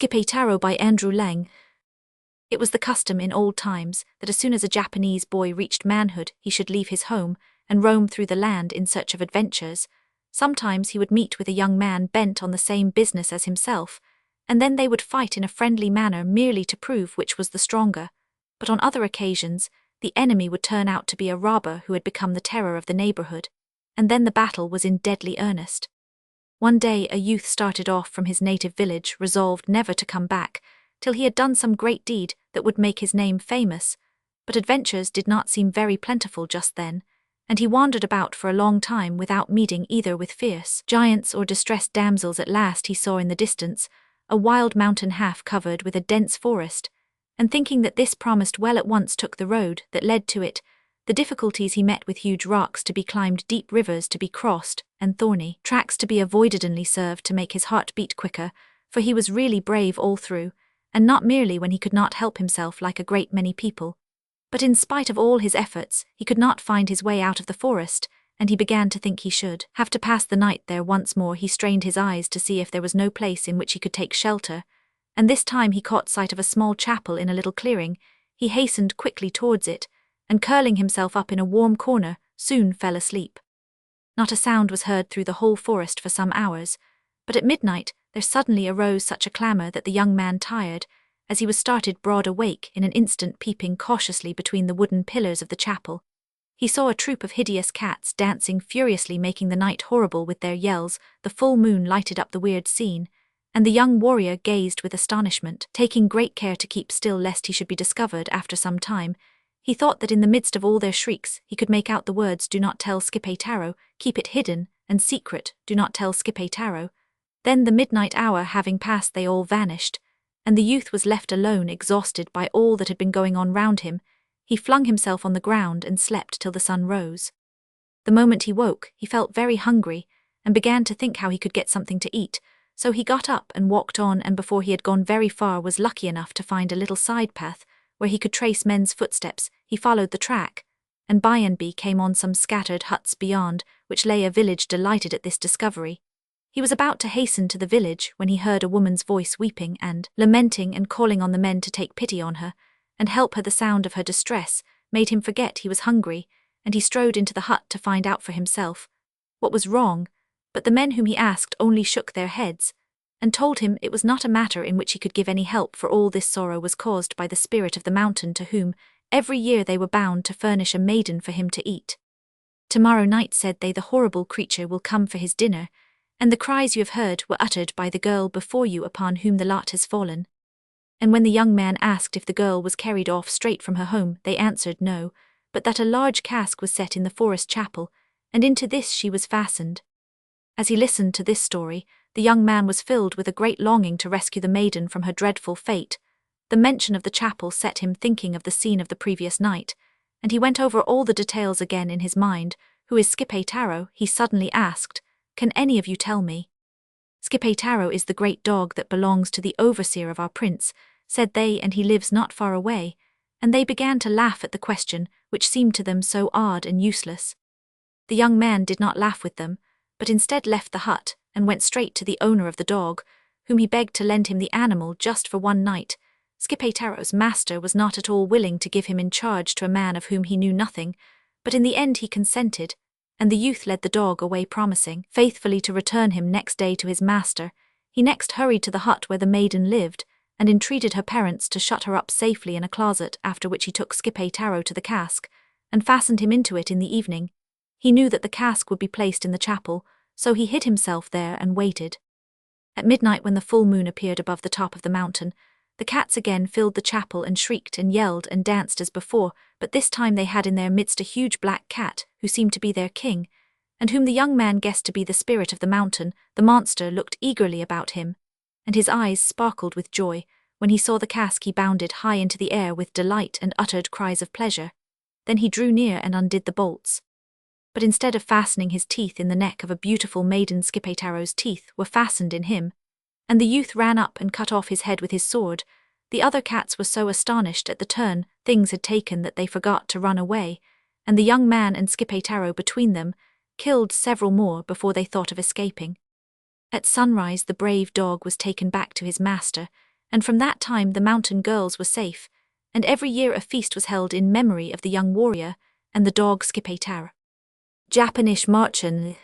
Schippeitaro by Andrew Lang. It was the custom in old times that as soon as a Japanese boy reached manhood, he should leave his home and roam through the land in search of adventures. Sometimes he would meet with a young man bent on the same business as himself, and then they would fight in a friendly manner merely to prove which was the stronger. But on other occasions, the enemy would turn out to be a robber who had become the terror of the neighborhood, and then the battle was in deadly earnest. One day a youth started off from his native village, resolved never to come back, till he had done some great deed that would make his name famous. But adventures did not seem very plentiful just then, and he wandered about for a long time without meeting either with fierce giants or distressed damsels. At last he saw in the distance a wild mountain half covered with a dense forest, and thinking that this promised well, at once took the road that led to it. The difficulties he met with: huge rocks to be climbed, deep rivers to be crossed, and thorny tracks to be avoided, only served to make his heart beat quicker, for he was really brave all through, and not merely when he could not help himself like a great many people. But in spite of all his efforts, he could not find his way out of the forest, and he began to think he should have to pass the night there. Once more he strained his eyes to see if there was no place in which he could take shelter, and this time he caught sight of a small chapel in a little clearing. He hastened quickly towards it, and curling himself up in a warm corner, soon fell asleep. Not a sound was heard through the whole forest for some hours, but at midnight there suddenly arose such a clamour that the young man tired, as he was started broad awake in an instant. Peeping cautiously between the wooden pillars of the chapel, he saw a troop of hideous cats dancing furiously, making the night horrible with their yells. The full moon lighted up the weird scene, and the young warrior gazed with astonishment, taking great care to keep still lest he should be discovered. After some time, he thought that in the midst of all their shrieks he could make out the words, "Do not tell Schippeitaro, keep it hidden and secret, do not tell Schippeitaro." Then, the midnight hour having passed, they all vanished, and the youth was left alone, exhausted by all that had been going on round him. He flung himself on the ground and slept till the sun rose. The moment he woke, he felt very hungry, and began to think how he could get something to eat. So he got up and walked on, and before he had gone very far was lucky enough to find a little side path where he could trace men's footsteps. He followed the track, and by and by came on some scattered huts beyond, which lay a village. Delighted at this discovery, he was about to hasten to the village when he heard a woman's voice weeping and lamenting and calling on the men to take pity on her and help her. The sound of her distress made him forget he was hungry, and he strode into the hut to find out for himself what was wrong. But the men whom he asked only shook their heads, and told him it was not a matter in which he could give any help, for all this sorrow was caused by the spirit of the mountain, to whom every year they were bound to furnish a maiden for him to eat. "Tomorrow night," said they, "the horrible creature will come for his dinner, and the cries you have heard were uttered by the girl before you, upon whom the lot has fallen." And when the young man asked if the girl was carried off straight from her home, they answered no, but that a large cask was set in the forest chapel, and into this she was fastened. As he listened to this story, the young man was filled with a great longing to rescue the maiden from her dreadful fate. The mention of the chapel set him thinking of the scene of the previous night, and he went over all the details again in his mind. "Who is Schippeitaro?" he suddenly asked. "Can any of you tell me?" "Schippeitaro is the great dog that belongs to the overseer of our prince," said they, "and he lives not far away." And they began to laugh at the question, which seemed to them so odd and useless. The young man did not laugh with them, but instead left the hut and went straight to the owner of the dog, whom he begged to lend him the animal just for one night. Schippeitaro's master was not at all willing to give him in charge to a man of whom he knew nothing, but in the end he consented, and the youth led the dog away, promising faithfully to return him next day to his master. He next hurried to the hut where the maiden lived, and entreated her parents to shut her up safely in a closet, after which he took Schippeitaro to the cask, and fastened him into it in the evening. He knew that the cask would be placed in the chapel, so he hid himself there and waited. At midnight, when the full moon appeared above the top of the mountain, the cats again filled the chapel and shrieked and yelled and danced as before, but this time they had in their midst a huge black cat, who seemed to be their king, and whom the young man guessed to be the spirit of the mountain. The monster looked eagerly about him, and his eyes sparkled with joy. When he saw the cask, he bounded high into the air with delight and uttered cries of pleasure. Then he drew near and undid the bolts. But instead of fastening his teeth in the neck of a beautiful maiden, Schippeitaro's teeth were fastened in him, and the youth ran up and cut off his head with his sword. The other cats were so astonished at the turn things had taken that they forgot to run away, and the young man and Schippeitaro between them killed several more before they thought of escaping. At sunrise the brave dog was taken back to his master, and from that time the mountain girls were safe, and every year a feast was held in memory of the young warrior and the dog Schippeitaro. Japanese marchen.